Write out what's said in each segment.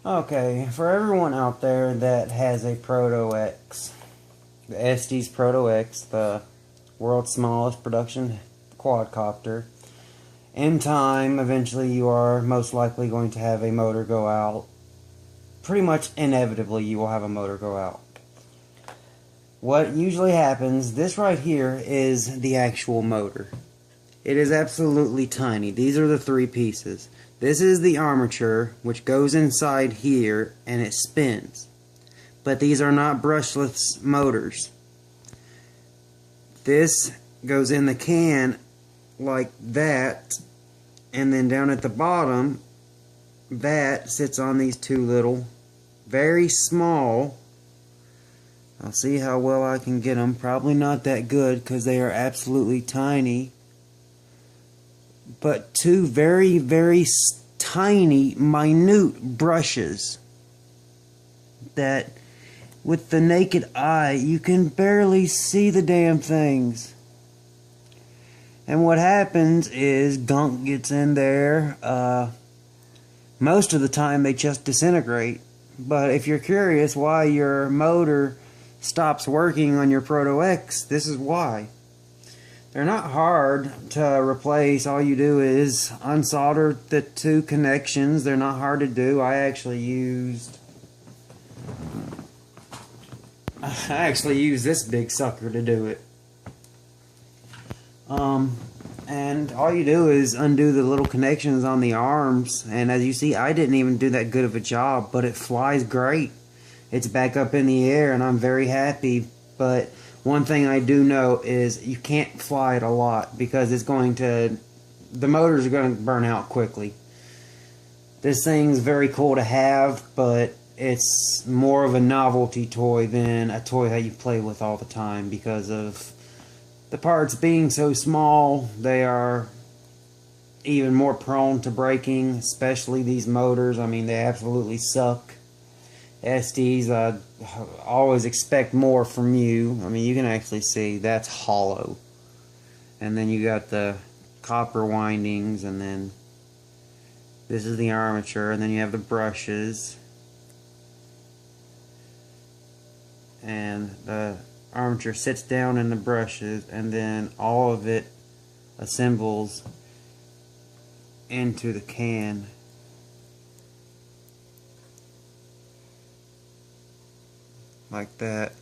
Okay, for everyone out there that has a Proto X, the Estes Proto X, the world's smallest production quadcopter, in time, eventually you are most likely going to have a motor go out. Pretty much inevitably you will have a motor go out. What usually happens, this right here is the actual motor. It is absolutely tiny. These are the three pieces. This is the armature, which goes inside here and it spins. But these are not brushless motors. This goes in the can like that, and then down at the bottom, that sits on these two little, very small, I'll see how well I can get them, probably not that good because they are absolutely tiny, but two very, very tiny, minute brushes that with the naked eye you can barely see the damn things. And what happens is gunk gets in there. Most of the time they just disintegrate. But if you're curious why your motor stops working on your Proto X, this is why. They're not hard to replace. All you do is unsolder the two connections. They're not hard to do. I actually used this big sucker to do it. And all you do is undo the little connections on the arms, and as you see, I didn't even do that good of a job, but it flies great. It's back up in the air and I'm very happy. But one thing I do know is you can't fly it a lot because the motors are going to burn out quickly. This thing's very cool to have, but it's more of a novelty toy than a toy that you play with all the time because of the parts being so small. They are even more prone to breaking, especially these motors. I mean, they absolutely suck. Estes, I always expect more from you. I mean, you can actually see that's hollow. And then you got the copper windings, and then this is the armature, and then you have the brushes. And the armature sits down in the brushes, and then all of it assembles into the can. Like that.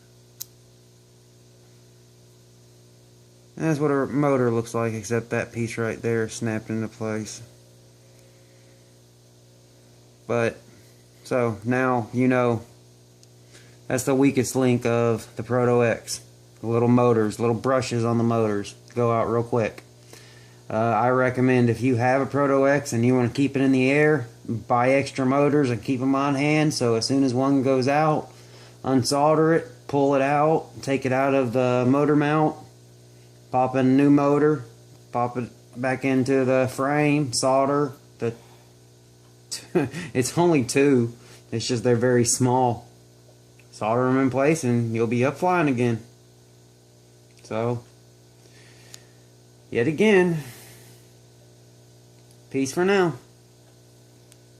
And that's what a motor looks like, except that piece right there snapped into place. But, so now you know that's the weakest link of the Proto X. The little motors, little brushes on the motors go out real quick. I recommend if you have a Proto X and you want to keep it in the air, buy extra motors and keep them on hand, so as soon as one goes out, unsolder it, pull it out, take it out of the motor mount, pop in a new motor, pop it back into the frame, solder. It's only two, it's just they're very small. Solder them in place and you'll be up flying again. So, yet again, peace for now.